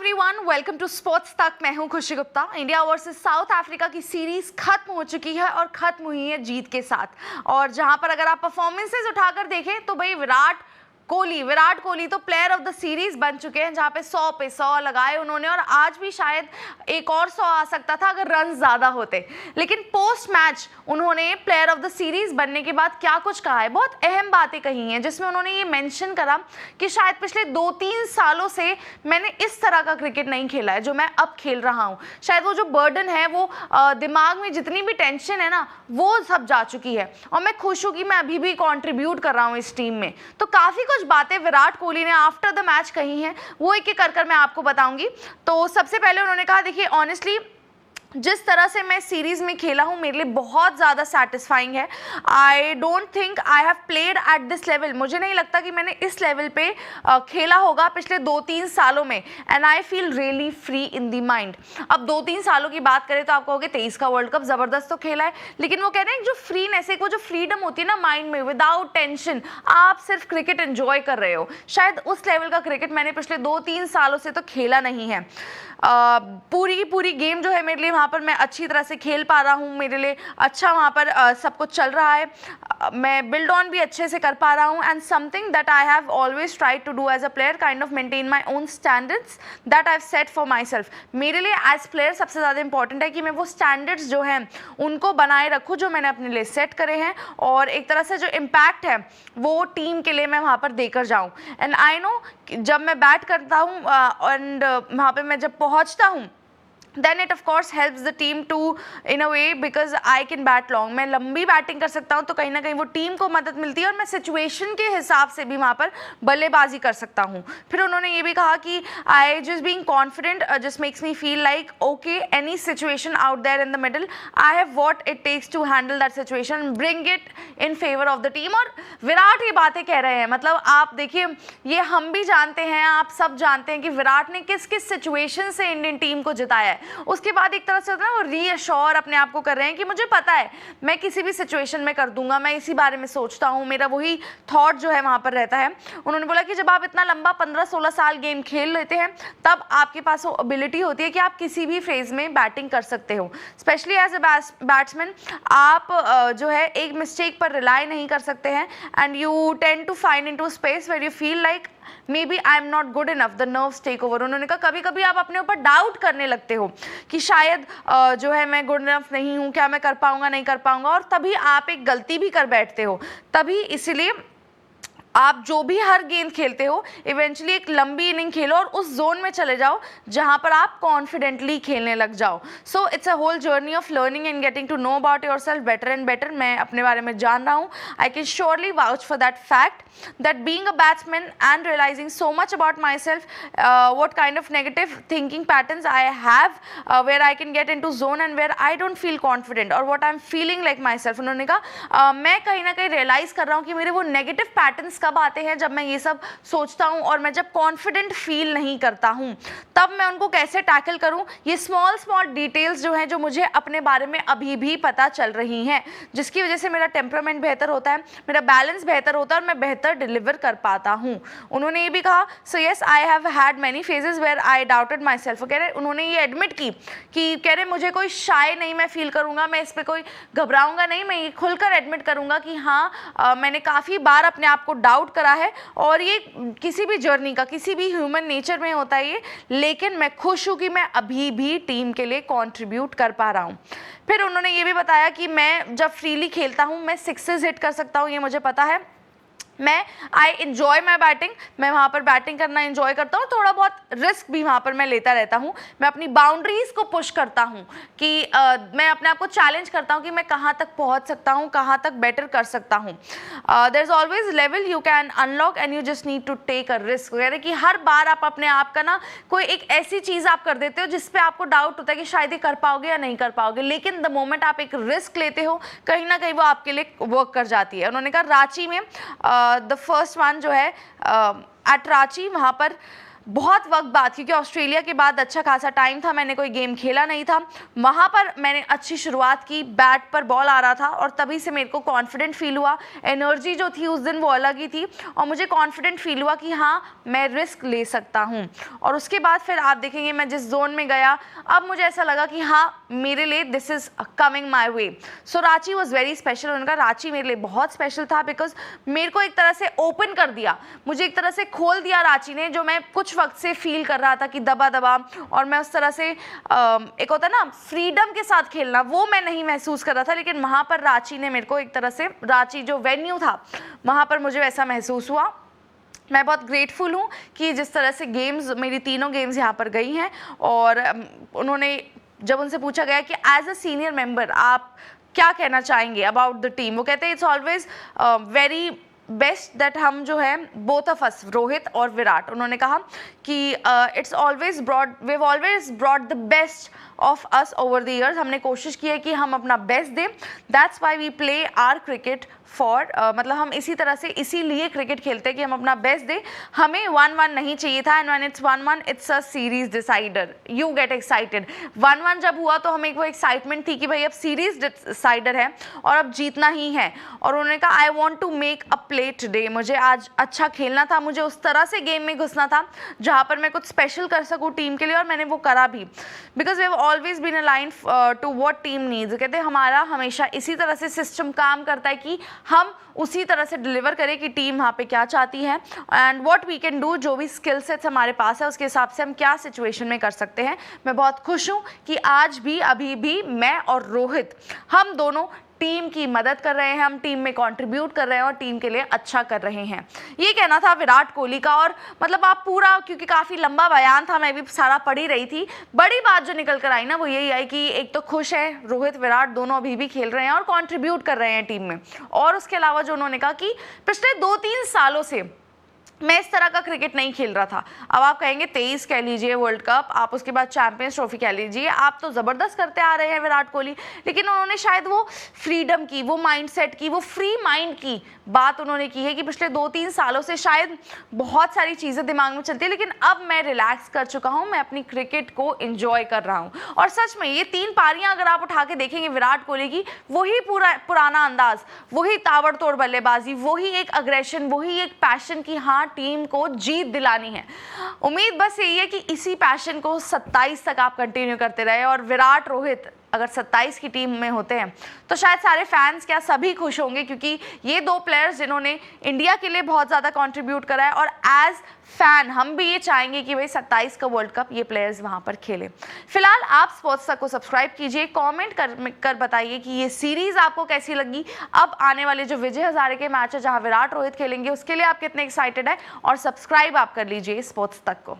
Everyone, welcome to sports तक। मैं हूं खुशी Gupta. India versus south Africa की सीरीज खत्म हो चुकी है और खत्म हुई है जीत के साथ। और जहां पर अगर आप परफॉर्मेंसेज उठाकर देखें तो भाई विराट कोहली तो प्लेयर ऑफ द सीरीज बन चुके हैं, जहां पे 100 पे 100 लगाए उन्होंने। और आज भी शायद एक और 100 आ सकता था अगर रन ज्यादा होते। लेकिन पोस्ट मैच उन्होंने प्लेयर ऑफ द सीरीज बनने के बाद क्या कुछ कहा है, बहुत अहम बातें कही हैं, जिसमें उन्होंने ये मेंशन करा कि शायद पिछले 2-3 सालों से मैंने इस तरह का क्रिकेट नहीं खेला है जो मैं अब खेल रहा हूँ। शायद वो जो बर्डन है, वो दिमाग में जितनी भी टेंशन है ना, वो सब जा चुकी है और मैं खुश हूँ कि मैं अभी भी कॉन्ट्रीब्यूट कर रहा हूँ इस टीम में। तो काफी कुछ बातें विराट कोहली ने आफ्टर द मैच कही हैं, वो एक एक कर मैं आपको बताऊंगी। तो सबसे पहले उन्होंने कहा, देखिए ऑनेस्टली जिस तरह से मैं सीरीज में खेला हूँ मेरे लिए बहुत ज़्यादा सेटिस्फाइंग है। I don't think I have played at this level. मुझे नहीं लगता कि मैंने इस लेवल पे खेला होगा पिछले 2-3 सालों में। And I feel really free in the mind. अब 2-3 सालों की बात करें तो आप कहोगे 23 का वर्ल्ड कप ज़बरदस्त तो खेला है, लेकिन वो कहते हैं जो फ्रीनेस है, वो जो फ्रीडम होती है ना माइंड में, विदाउट टेंशन आप सिर्फ क्रिकेट एंजॉय कर रहे हो, शायद उस लेवल का क्रिकेट मैंने पिछले 2-3 सालों से तो खेला नहीं है। पूरी की पूरी गेम जो है मेरे लिए वहाँ पर मैं अच्छी तरह से खेल पा रहा हूँ, मेरे लिए अच्छा वहाँ पर सब कुछ चल रहा है, मैं बिल्ड ऑन भी अच्छे से कर पा रहा हूँ। And something that I have always tried to do as a player, kind of maintain my own standards that I have set for myself. मेरे लिए एज प्लेयर सबसे ज़्यादा इंपॉर्टेंट है कि मैं वो स्टैंडर्ड्स जो हैं उनको बनाए रखूँ जो मैंने अपने लिए सेट करे हैं, और एक तरह से जो इम्पैक्ट है वो टीम के लिए मैं वहाँ पर देकर जाऊँ। एंड आई नो जब मैं बैट करता हूँ एंड वहाँ पर मैं जब पहुँचता हूँ, then it of course helps the team to in a way because I can bat long। मैं लंबी बैटिंग कर सकता हूँ तो कहीं ना कहीं वो टीम को मदद मिलती है और मैं सिचुएशन के हिसाब से भी वहाँ पर बल्लेबाजी कर सकता हूँ। फिर उन्होंने ये भी कहा कि I just being confident just makes me feel like okay any situation out there in the middle I have what it takes to handle that situation and bring it in favor of the team। और विराट ये बातें कह रहे हैं, मतलब आप देखिए ये हम भी जानते हैं, आप सब जानते हैं कि विराट ने किस किस सिचुएशन से इंडियन टीम को जिताया है। उसके बाद एक तरह से होता है ना, वो रीअश्योर अपने आप को कर रहे हैं कि मुझे पता है मैं किसी भी सिचुएशन में कर दूंगा, मैं इसी बारे में सोचता हूँ, मेरा वही थॉट जो है वहाँ पर रहता है। उन्होंने बोला कि जब आप इतना लंबा 15-16 साल गेम खेल लेते हैं तब आपके पास वो एबिलिटी होती है कि आप किसी भी फेज में बैटिंग कर सकते हो। स्पेशली एज ए बैट्समैन आप जो है एक मिस्टेक पर रिलाई नहीं कर सकते हैं and you tend to find into space where you feel like maybe I am not good enough, the nerves take over. उन्होंने कहा कभी कभी आप अपने ऊपर डाउट करने लगते हो कि शायद जो है मैं गुड इनफ नहीं हूँ, क्या मैं कर पाऊंगा नहीं कर पाऊंगा, और तभी आप एक गलती भी कर बैठते हो। तभी इसलिए आप जो भी हर गेंद खेलते हो इवेंचुअली एक लंबी इनिंग खेलो और उस जोन में चले जाओ जहां पर आप कॉन्फिडेंटली खेलने लग जाओ। So it's a whole journey of learning and getting to know about yourself better and better. मैं अपने बारे में जान रहा हूँ। I can surely vouch for that fact that being a batsman and realizing so much about myself, what kind of negative thinking patterns I have, where I can get into zone and where I don't feel confident or what I'm feeling like myself। उन्होंने कहा मैं कहीं ना कहीं realise कर रहा हूँ कि मेरे वो नेगेटिव पैटर्न्स कब आते हैं जब मैं ये सब सोचता हूँ और मैं जब कॉन्फिडेंट फील नहीं करता हूँ, तब मैं उनको कैसे टैकल करूँ। ये स्मॉल डिटेल्स जो हैं जो मुझे अपने बारे में अभी भी पता चल रही हैं, जिसकी वजह से मेरा टेम्परामेंट बेहतर होता है, मेरा बैलेंस बेहतर होता है और मैं बेहतर डिलीवर कर पाता हूँ। उन्होंने ये भी कहा, so yes I have had many phases where I doubted myself. कह रहे उन्होंने ये एडमिट की कि कह रहे मुझे कोई शाय नहीं मैं फील करूँगा, मैं इस पर कोई घबराऊंगा नहीं, मैं ये खुलकर एडमिट करूँगा कि हाँ मैंने काफ़ी बार अपने आप को डाउट करा है और ये किसी भी जर्नी का, किसी भी ह्यूमन नेचर में होता है ये, लेकिन मैं खुश हूँ कि मैं अभी भी टीम के लिए कॉन्ट्रीब्यूट कर पा रहा हूँ। फिर उन्होंने ये भी बताया कि मैं जब फ्रीली खेलता हूँ मैं सिक्सेस हिट कर सकता हूँ, ये मुझे पता है। मैं आई इन्जॉय माई बैटिंग, मैं वहाँ पर बैटिंग करना इन्जॉय करता हूँ, थोड़ा बहुत रिस्क भी वहाँ पर मैं लेता रहता हूँ। मैं अपनी बाउंड्रीज को पुश करता हूँ कि मैं अपने आप को चैलेंज करता हूँ कि मैं कहाँ तक पहुँच सकता हूँ, कहाँ तक बेटर कर सकता हूँ। There is always level you can unlock and you just need to take a risk. यानी कि हर बार आप अपने आप का ना कोई एक ऐसी चीज़ आप कर देते हो जिस पे आपको डाउट होता है कि शायद ये कर पाओगे या नहीं कर पाओगे, लेकिन द मोमेंट आप एक रिस्क लेते हो कहीं ना कहीं वो आपके लिए वर्क कर जाती है। उन्होंने कहा रांची में द फर्स्ट वन जो है एट रांची, वहाँ पर बहुत वक्त बाद, क्योंकि ऑस्ट्रेलिया के बाद अच्छा खासा टाइम था, मैंने कोई गेम खेला नहीं था, वहाँ पर मैंने अच्छी शुरुआत की, बैट पर बॉल आ रहा था और तभी से मेरे को कॉन्फिडेंट फील हुआ। एनर्जी जो थी उस दिन वो अलग ही थी और मुझे कॉन्फिडेंट फील हुआ कि हाँ मैं रिस्क ले सकता हूँ। और उसके बाद फिर आप देखेंगे मैं जिस जोन में गया, अब मुझे ऐसा लगा कि हाँ मेरे लिए this is coming my way. So Ranchi was very special. उनका रांची मेरे लिए बहुत स्पेशल था बिकॉज मेरे को एक तरह से ओपन कर दिया, मुझे एक तरह से खोल दिया रांची ने, जो मैं कुछ वक्त से फील कर रहा था कि दबा दबा, और मैं उस तरह से एक होता है ना फ्रीडम के साथ खेलना, वो मैं नहीं महसूस कर रहा था। लेकिन वहाँ पर रांची ने मेरे को एक तरह से, रांची जो वेन्यू था वहाँ पर मुझे वैसा महसूस हुआ। मैं बहुत ग्रेटफुल हूँ कि जिस तरह से गेम्स, मेरी तीनों गेम्स यहाँ पर गई हैं। और उन्होंने, जब उनसे पूछा गया कि एज अ सीनियर मेंबर आप क्या कहना चाहेंगे अबाउट द टीम, वो कहते हैं it's always very best that हम जो है बोथ ऑफ अस, रोहित और विराट, उन्होंने कहा कि it's always brought, we have always brought the best of us over the years. हमने कोशिश की है कि हम अपना बेस्ट दें, that's why we play our cricket for, मतलब हम इसी तरह से इसीलिए क्रिकेट खेलते हैं कि हम अपना बेस्ट दें। हमें 1-1 नहीं चाहिए था, and when it's 1-1 it's a series decider, you get excited. 1-1 जब हुआ तो हमें एक वो एक्साइटमेंट थी कि भाई अब सीरीज डिसाइडर है और अब जीतना ही है। और उन्होंने कहा I want to make a play today, मुझे आज अच्छा खेलना था, मुझे उस तरह से गेम में घुसना था जहाँ पर मैं कुछ स्पेशल कर सकूँ टीम के लिए, और मैंने वो करा भी। Because we have always been aligned to what team needs. कहते हैं हमारा हमेशा इसी तरह से सिस्टम काम करता है कि हम उसी तरह से डिलीवर करें कि टीम वहाँ पे क्या चाहती है, and what we can do, जो भी स्किल सेट्स हमारे पास है उसके हिसाब से हम क्या सिचुएशन में कर सकते हैं। मैं बहुत खुश हूँ कि आज भी, अभी भी मैं और रोहित, हम दोनों टीम की मदद कर रहे हैं, हम टीम में कंट्रीब्यूट कर रहे हैं और टीम के लिए अच्छा कर रहे हैं। ये कहना था विराट कोहली का। और मतलब आप पूरा, क्योंकि काफ़ी लंबा बयान था, मैं भी सारा पढ़ ही रही थी, बड़ी बात जो निकल कर आई ना वो यही आई कि एक तो खुश है रोहित विराट दोनों अभी भी खेल रहे हैं और कंट्रीब्यूट कर रहे हैं टीम में। और उसके अलावा जो उन्होंने कहा कि पिछले 2-3 सालों से मैं इस तरह का क्रिकेट नहीं खेल रहा था। अब आप कहेंगे 23 कह लीजिए वर्ल्ड कप, आप उसके बाद चैंपियंस ट्रॉफी कह लीजिए, आप तो ज़बरदस्त करते आ रहे हैं विराट कोहली। लेकिन उन्होंने शायद वो फ्रीडम की, वो माइंडसेट की, वो फ्री माइंड की बात उन्होंने की है कि पिछले 2-3 सालों से शायद बहुत सारी चीज़ें दिमाग में चलती है, लेकिन अब मैं रिलैक्स कर चुका हूँ, मैं अपनी क्रिकेट को एंजॉय कर रहा हूँ। और सच में ये 3 पारियाँ अगर आप उठा के देखेंगे विराट कोहली की, वही पुराना अंदाज, वही ताबड़तोड़ बल्लेबाजी, वही एक अग्रेशन, वही एक पैशन की हाँ टीम को जीत दिलानी है। उम्मीद बस यही है कि इसी पैशन को 27 तक आप कंटिन्यू करते रहे। और विराट रोहित अगर 27 की टीम में होते हैं तो शायद सारे फैंस, क्या सभी खुश होंगे, क्योंकि ये 2 प्लेयर्स जिन्होंने इंडिया के लिए बहुत ज़्यादा कंट्रीब्यूट करा है। और एज फैन हम भी ये चाहेंगे कि भाई 27 का वर्ल्ड कप ये प्लेयर्स वहाँ पर खेलें। फिलहाल आप स्पोर्ट्स तक को सब्सक्राइब कीजिए, कमेंट कर बताइए कि ये सीरीज़ आपको कैसी लगी। अब आने वाले जो विजय हजारे के मैच है जहाँ विराट रोहित खेलेंगे उसके लिए आप कितने एक्साइटेड है, और सब्सक्राइब आप कर लीजिए स्पोर्ट्स तक को।